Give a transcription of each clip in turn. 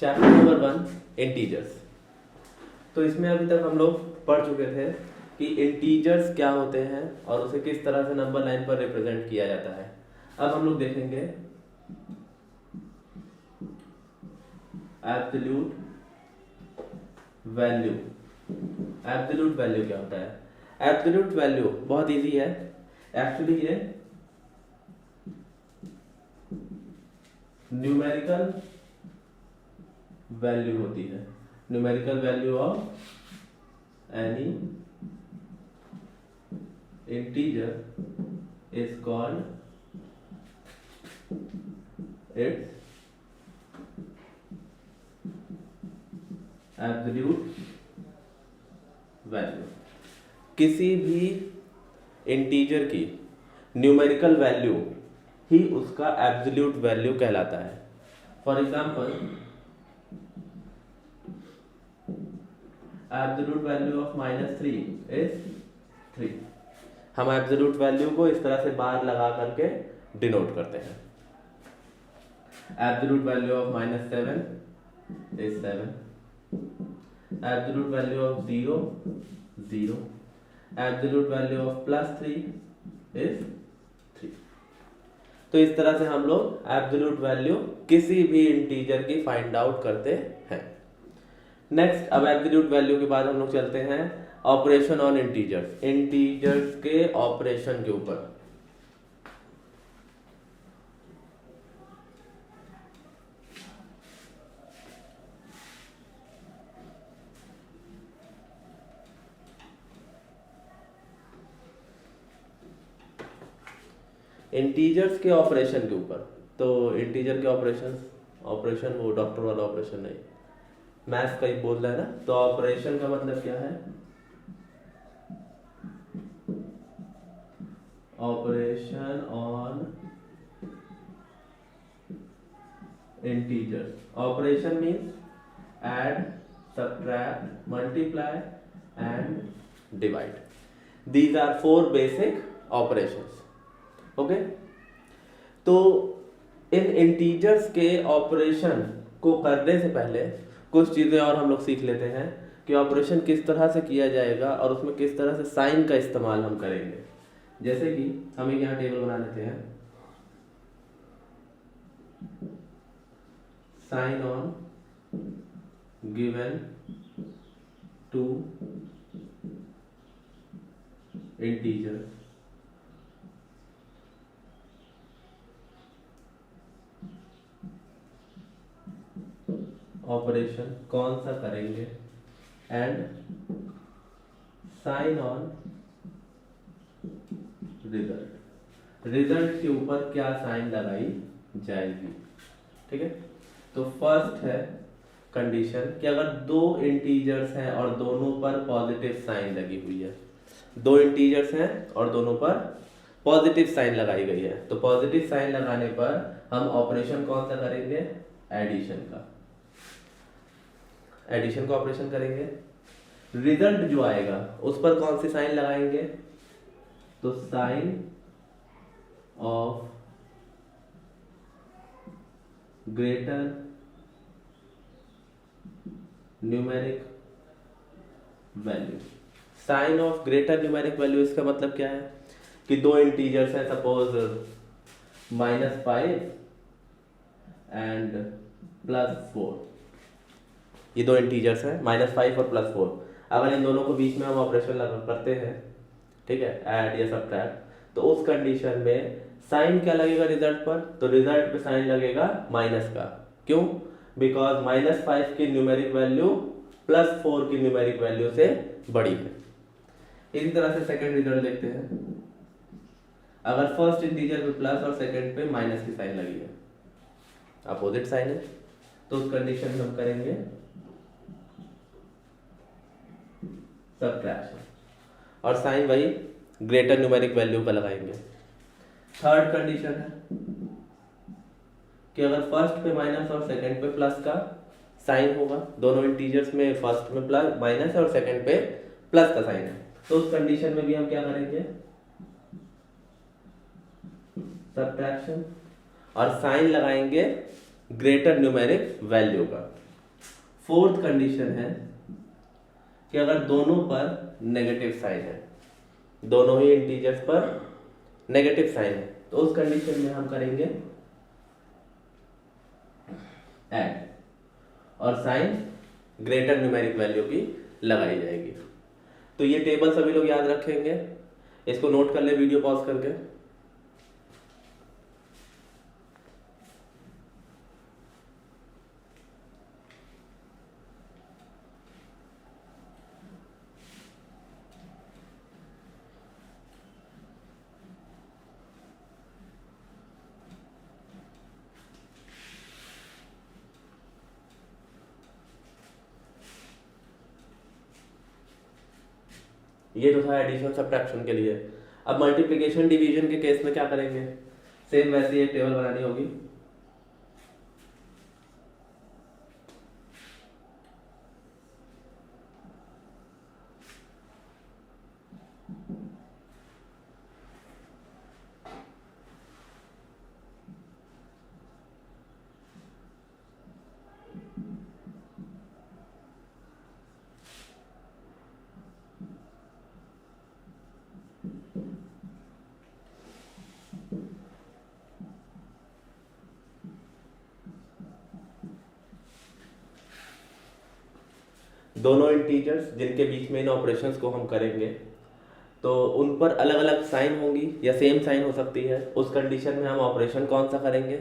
Chapter number 1 integers. तो इसमें अभी तक हम लोग पढ़ चुके थे कि इंटीजर्स क्या होते हैं और उसे किस तरह से नंबर लाइन पर रिप्रेजेंट किया जाता है। अब हम लोग देखेंगे एब्सोल्यूट वैल्यू। एब्सोल्यूट वैल्यू क्या होता है? एब्सोल्यूट वैल्यू बहुत इजी है। एक्चुअली ये न्यूमेरिकल वैल्यू होती है। Numerical value of any integer is called its absolute value. किसी भी इंटीजर की न्यूमेरिकल वैल्यू ही उसका एब्सोल्यूट वैल्यू कहलाता है। For example, absolute value of -3 is 3। हम एब्सोल्यूट वैल्यू को इस तरह से बार लगा करके डिनोट करते हैं। Absolute value of -7 is 7। Absolute value of 0 0। Absolute value of +3 is 3। तो इस तरह से हम लोग एब्सोल्यूट वैल्यू किसी भी इंटीजर की फाइंड आउट करते हैं। नेक्स्ट, अब एब्सोल्यूट वैल्यू के बाद हम लोग चलते हैं ऑपरेशन ऑन इंटीजर्स। इंटीजर्स के ऑपरेशन के ऊपर। इंटीजर्स के ऑपरेशन के ऊपर। तो इंटीजर के ऑपरेशन वो डॉक्टर वाला ऑपरेशन नहीं, मैथ्स का ही बोल रहा है ना। तो ऑपरेशन का मतलब क्या है? Operation on integers. Operation means add, subtract, multiply and divide. These are 4 basic operations. Okay, तो इन इंटीजर्स के ऑपरेशन को करने से पहले कुछ चीजें और हम लोग सीख लेते हैं कि ऑपरेशन किस तरह से किया जाएगा और उसमें किस तरह से साइन का इस्तेमाल हम करेंगे। जैसे कि हम एक यहाँ टेबल बना लेते हैं, sign on given two integer. Operation कौन सा करेंगे and sign on result. Result के ऊपर क्या साइन लगाई जाएगी। ठीक है, तो फर्स्ट है कंडीशन कि अगर 2 इंटीजर्स हैं और दोनों पर पॉजिटिव साइन लगी हुई है। 2 इंटीजर्स हैं और दोनों पर पॉजिटिव साइन लगाई गई है, तो पॉजिटिव साइन लगाने पर हम ऑपरेशन कौन सा करेंगे? एडिशन का। एडिशन का ऑपरेशन करेंगे। रिजल्ट जो आएगा उस पर कौन सी साइन लगाएंगे? तो sign of greater numeric value. Sign of greater numeric value, इसका मतलब क्या है कि 2 इंटीजर्स हैं, सपोज -5 एंड +4। ये 2 इंटीजर्स हैं, -5 और +4। अगर इन दोनों को बीच में हम ऑपरेशन करते हैं, ठीक है, ऐड या सब्ट्रैक्ट, तो उस कंडीशन में साइन क्या लगेगा रिजल्ट पर? तो रिजल्ट पे साइन लगेगा माइनस का। क्यों? बिकॉज -5 की न्यूमेरिक वैल्यू +4 की न्यूमेरिक वैल्यू से बड़ी है। इसी तरह से सेकंड रिजल्ट देखते हैं। अगर फर्स्ट इंटीजर पे प्लस और सेकंड पे माइनस की साइन लगी है, अपोजिट साइन है, तो उस कंडीशन में हम करेंगे सब्ट्रैक्शन और साइन वही ग्रेटर न्यूमेरिक वैल्यू का लगाएंगे। थर्ड कंडीशन है कि अगर फर्स्ट पे माइनस और सेकंड पे प्लस का साइन होगा, दोनों इंटीजर्स में फर्स्ट में प्लस माइनस है और सेकंड पे प्लस का साइन है, तो उस कंडीशन में भी हम क्या करेंगे? सब्ट्रैक्शन और साइन लगाएंगे ग्रेटर न्यूमेरिक वैल्यू का। फोर्थ कंडीशन है कि अगर दोनों पर नेगेटिव साइन है, दोनों ही इंटीजर्स पर नेगेटिव साइन है, तो उस कंडीशन में हम करेंगे ऐड और साइन ग्रेटर न्यूमेरिक वैल्यू की लगाई जाएगी। तो ये टेबल सभी लोग याद रखेंगे, इसको नोट कर ले वीडियो पॉज करके। ये तो था एडिशन सब्ट्रैक्शन के लिए। अब मल्टीप्लिकेशन डिवीजन के केस में क्या करेंगे, सेम वैसे ही एक टेबल बनानी होगी। दोनों इंटीजर्स जिनके बीच में इन ऑपरेशंस को हम करेंगे तो उन पर अलग अलग साइन होंगी या सेम साइन हो सकती है, उस कंडीशन में हम ऑपरेशन कौन सा करेंगे।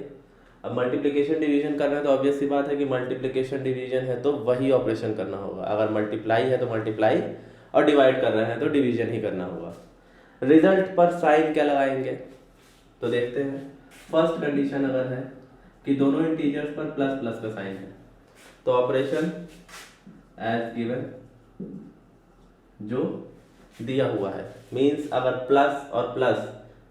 अब मल्टीप्लिकेशन डिवीजन करना है तो ऑब्वियस सी बात है कि मल्टीप्लिकेशन डिवीजन है तो वही ऑपरेशन करना होगा, अगर मल्टीप्लाई है तो मल्टीप्लाई और डिवाइड कर रहे हैं तो डिवीजन ही करना होगा। रिजल्ट पर साइन क्या लगाएंगे तो देखते हैं। फर्स्ट कंडीशन अगर है कि दोनों इंटीजर्स पर प्लस प्लस का साइन है तो ऑपरेशन एज गिवन जो दिया हुआ है, मींस अगर प्लस और प्लस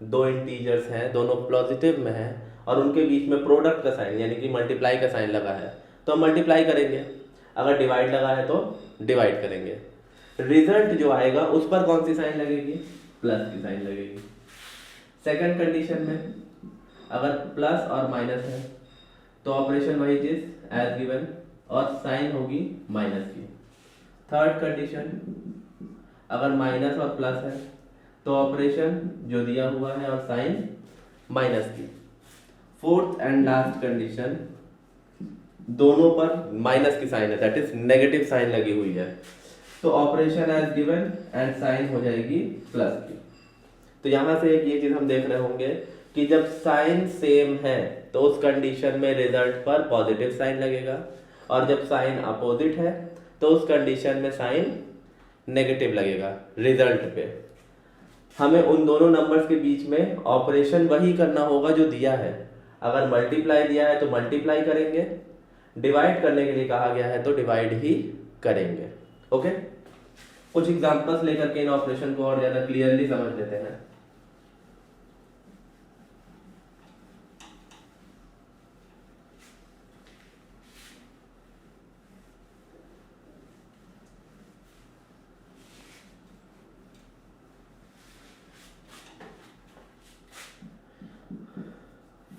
दो इंटीजर्स हैं, दोनों पॉजिटिव में हैं और उनके बीच में प्रोडक्ट का साइन यानी कि मल्टीप्लाई का साइन लगा है तो हम मल्टीप्लाई करेंगे, अगर डिवाइड लगा है तो डिवाइड करेंगे। रिजल्ट जो आएगा उस पर कौन सी साइन लगेगी, प्लस की साइन लगेगी। सेकंड कंडीशन में अगर प्लस और माइनस है तो ऑपरेशन वही चीज एज गिवन और साइन होगी माइनस की। थर्ड कंडीशन अगर माइनस और प्लस है तो ऑपरेशन जो दिया हुआ है और साइन माइनस की। फोर्थ एंड लास्ट कंडीशन दोनों पर माइनस की साइन है, दैट इज नेगेटिव साइन लगी हुई है तो operation as given and sign हो जाएगी प्लस की। तो यहां से एक ये चीज हम देख रहे होंगे कि जब साइन सेम है तो उस कंडीशन में रिजल्ट पर पॉजिटिव साइन लगेगा और जब साइन अपोजिट है तो उस कंडीशन में साइन नेगेटिव लगेगा रिजल्ट पे। हमें उन दोनों नंबर्स के बीच में ऑपरेशन वही करना होगा जो दिया है, अगर मल्टीप्लाई दिया है तो मल्टीप्लाई करेंगे, डिवाइड करने के लिए कहा गया है तो डिवाइड ही करेंगे। ओके, कुछ एग्जांपल्स लेकर के इन ऑपरेशन को और ज्यादा क्लियरली समझ लेते हैं।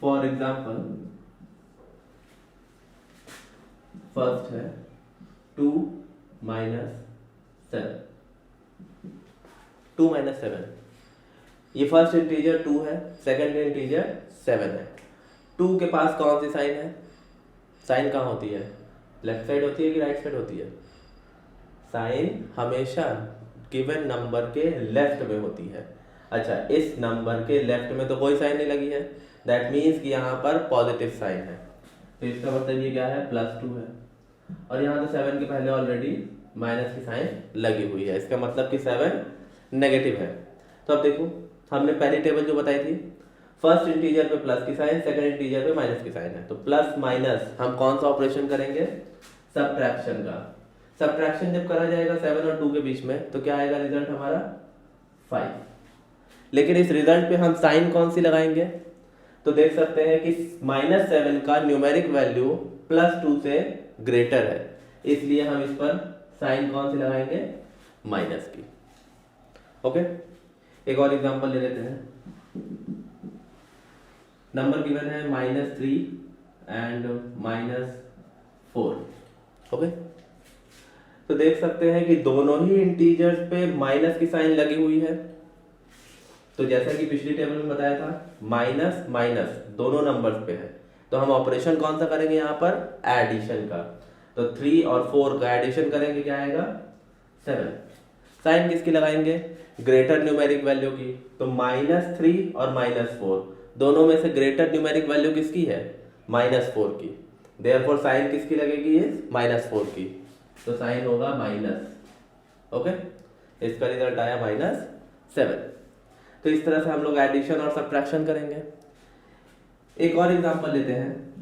फॉर एग्जाम्पल फर्स्ट है 2 माइनस 7, 2 माइनस 7, ये फर्स्ट इंटीजर 2 है, सेकंड इंटीजर 7 है। 2 के पास कौन सी साइन है, साइन कहाँ होती है, लेफ्ट साइड होती है कि राइट साइड होती है, साइन हमेशा गिवन नंबर के लेफ्ट में होती है। अच्छा, इस नंबर के लेफ्ट में तो कोई साइन नहीं लगी है, दैट मीन्स कि यहाँ पर पॉजिटिव साइन है, तो इसका मतलब ये क्या है, +2 है। और यहाँ तो 7 के पहले ऑलरेडी माइनस की साइन लगी हुई है, इसका मतलब कि 7 नेगेटिव है। तो अब देखो, हमने पहली टेबल जो बताई थी, फर्स्ट इंटीजर पे प्लस की साइन, सेकंड इंटीजर पे माइनस की साइन है, तो प्लस माइनस हम कौन सा ऑपरेशन करेंगे, सब्ट्रैक्शन का। सब्ट्रैक्शन जब करा जाएगा 7 और 2 के बीच में तो क्या आएगा रिजल्ट हमारा 5। लेकिन इस रिजल्ट पे हम साइन कौन सी लगाएंगे, तो देख सकते हैं कि -7 का न्यूमेरिक वैल्यू +2 से ग्रेटर है, इसलिए हम इस पर साइन कौन सी लगाएंगे, माइनस की। ओके, एक और एग्जांपल ले लेते हैं। नंबर गिवन है -3 एंड -4। ओके, तो देख सकते हैं कि दोनों ही इंटीजर्स पे माइनस की साइन लगी हुई है। तो जैसा कि पिछली टेबल में बताया था, माइनस माइनस दोनों नंबर्स पे है, तो हम ऑपरेशन कौन सा करेंगे यहाँ पर, एडिशन का। तो 3 और 4 का एडिशन करेंगे, क्या आएगा 7। साइन किसकी लगाएंगे, ग्रेटर न्यूमेरिक वैल्यू की। तो -3 और -4 दोनों में से ग्रेटर न्यूमेरिक वैल्यू किसकी है, -4 की। देयरफॉर साइन किसकी लगेगी, -4 की, तो साइन होगा माइनस। ओके, इसका रिजल्ट आया -7। तो इस तरह से हम लोग एडिशन और सब्ट्रैक्शन करेंगे। एक और एग्जांपल लेते हैं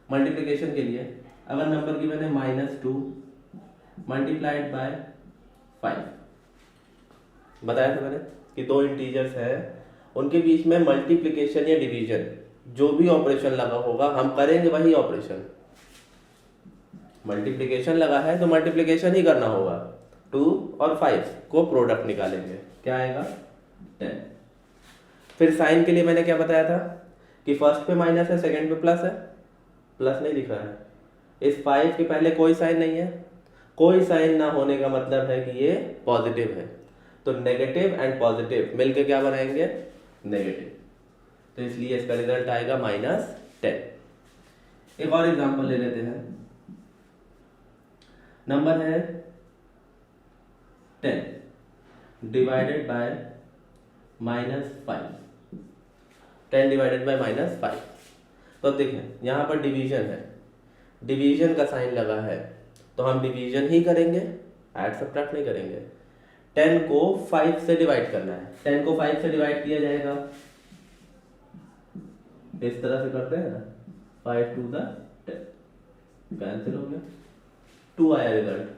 मल्टीप्लिकेशन के लिए। अगर नंबर गिवन है -2 मल्टीप्लाइड बाय 5, बताया था मैंने कि दो इंटीजर्स है, उनके बीच में मल्टीप्लिकेशन या डिवीजन जो भी ऑपरेशन लगा होगा हम करेंगे वही ऑपरेशन। मल्टीप्लिकेशन लगा है तो मल्टीप्लिकेशन ही करना होगा। 2 और 5 को प्रोडक्ट निकालेंगे, क्या आएगा 10। फिर साइन के लिए मैंने क्या बताया था कि फर्स्ट पे माइनस है, सेकंड पे प्लस है। प्लस नहीं दिख रहा है, इस 5 के पहले कोई साइन नहीं है। कोई साइन ना होने का मतलब है कि ये पॉजिटिव है। तो नेगेटिव एंड पॉजिटिव मिलके क्या बनाएंगे, नेगेटिव। तो इसलिए इसका रिजल्ट आएगा -10। एक और एग्जांपल ले लेते हैं। नंबर है 10 डिवाइडेड बाय -5। 10 divided by -5। तो अब देखें यहाँ पर डिवीजन है, डिवीजन का साइन लगा है तो हम डिवीजन ही करेंगे, ऐड सब्ट्रैक्ट नहीं करेंगे। 10 को 5 से डिवाइड करना है। 10 को 5 से डिवाइड किया जाएगा, इस तरह से करते हैं ना, 5 to the 10, कैंसिल हो गया, 2 आया रिजल्ट।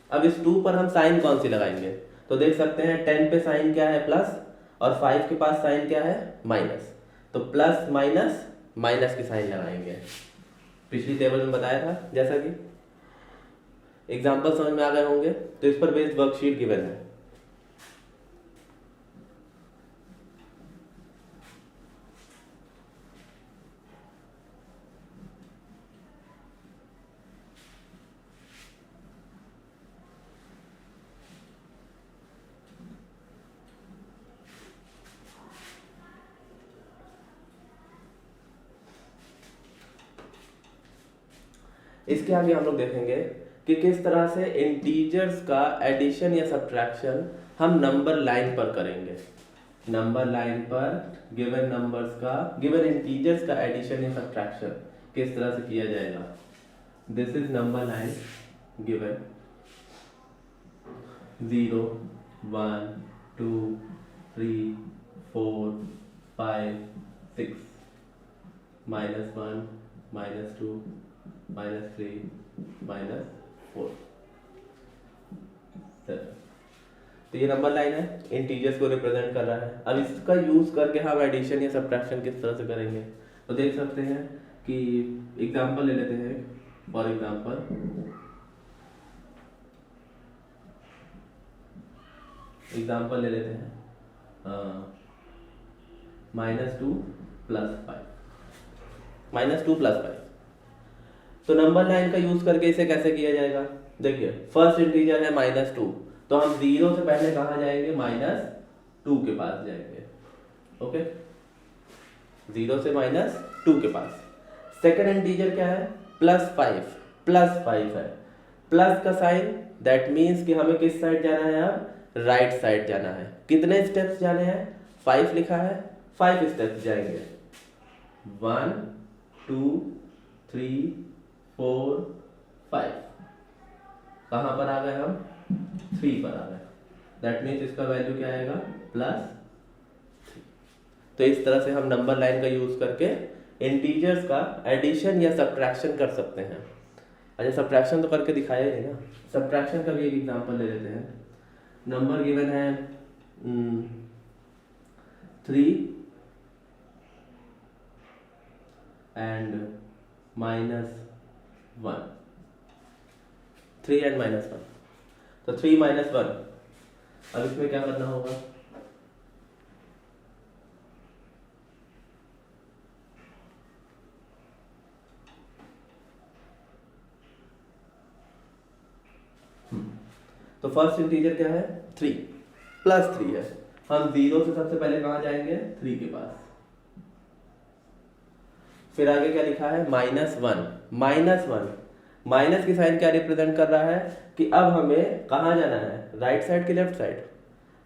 अब इस 2 पर हम साइन कौन सी लगाएंगे, तो देख सकते हैं 10 पे साइन क्या है, प्लस, और 5 के पास साइन क्या है, माइनस। तो प्लस माइनस माइनस की साइन लगाएंगे। पिछली टेबल में बताया था, जैसा कि एग्जाम्पल समझ में आ गए होंगे। तो इस पर बेस्ड वर्कशीट गिवन है। इसके आगे हम लोग देखेंगे कि किस तरह से इंटीजर्स का एडिशन या सब्ट्रैक्शन हम नंबर लाइन पर करेंगे। नंबर लाइन पर गिवन नंबर्स का, गिवन इंटीजर्स का एडिशन या सब्ट्रैक्शन किस तरह से किया जाएगा। This is number line given 0 1 2 3 4 5 6 -1 -2 -3 -4 7। तो ये नंबर लाइन है, इंटीजर्स को रिप्रेजेंट कर रहा है। अब इसका यूज करके हम एडिशन या सब्ट्रैक्शन किस तरह से करेंगे, तो देख सकते हैं कि एग्जांपल ले लेते हैं। फॉर एग्जांपल ले लेते हैं -2 + 5, -2 + 5। तो नंबर लाइन का यूज करके इसे कैसे किया जाएगा, देखिए फर्स्ट इंटीजर है -2, तो हम 0 से पहले कहाँ जाएंगे, -2 के पास जाएंगे। ओके, 0 से -2 के पास। सेकंड इंटीजर क्या है, +5, +5 है। प्लस का साइन, दैट मीन्स कि हमें किस साइड जाना है, अब राइट साइड जाना है। कितने स्टेप्स जाने हैं, 5 लिखा है, 5 स्टेप्स जाएंगे। 1 2 3 4 5। कहाँ पर आ गए हम, 3 पर आ गए। दैट मीन्स इसका वैल्यू क्या आएगा, +3। तो इस तरह से हम नंबर लाइन का यूज करके इंटीजर्स का एडिशन या सब्ट्रैक्शन कर सकते हैं। अच्छा, सब्ट्रैक्शन तो करके दिखाया ही ना, सब्ट्रैक्शन का भी एक एग्जांपल ले लेते हैं। नंबर गिवन है 3 and -1, 3 and -1। तो 3 - 1, अब इसमें क्या करना होगा, तो फर्स्ट इंटीजर क्या है 3 प्लस 3 है, हम 0 से सबसे पहले कहाँ जाएंगे 3 के पास। फिर आगे क्या लिखा है -1, -1 माइनस की साइन क्या रिप्रेजेंट कर रहा है कि अब हमें कहाँ जाना है, राइट साइड की लेफ्ट साइड।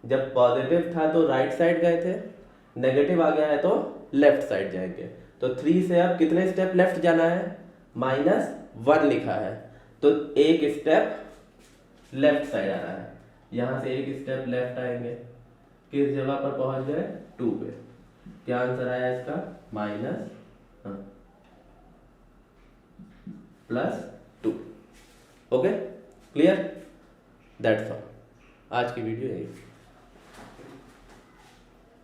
जब पॉजिटिव था तो राइट साइड गए थे, नेगेटिव आ गया है तो लेफ्ट साइड जाएंगे। तो 3 से अब कितने स्टेप लेफ्ट जाना है, -1 लिखा है, तो एक स्टेप लेफ्ट साइड आ रहा है, यहां से एक स्टेप लेफ्ट आएंगे, किस जगह पर पहुंच गए 2 पे। क्या आंसर आया इसका +2। ओके क्लियर, दैट्स ऑल, आज की वीडियो यही।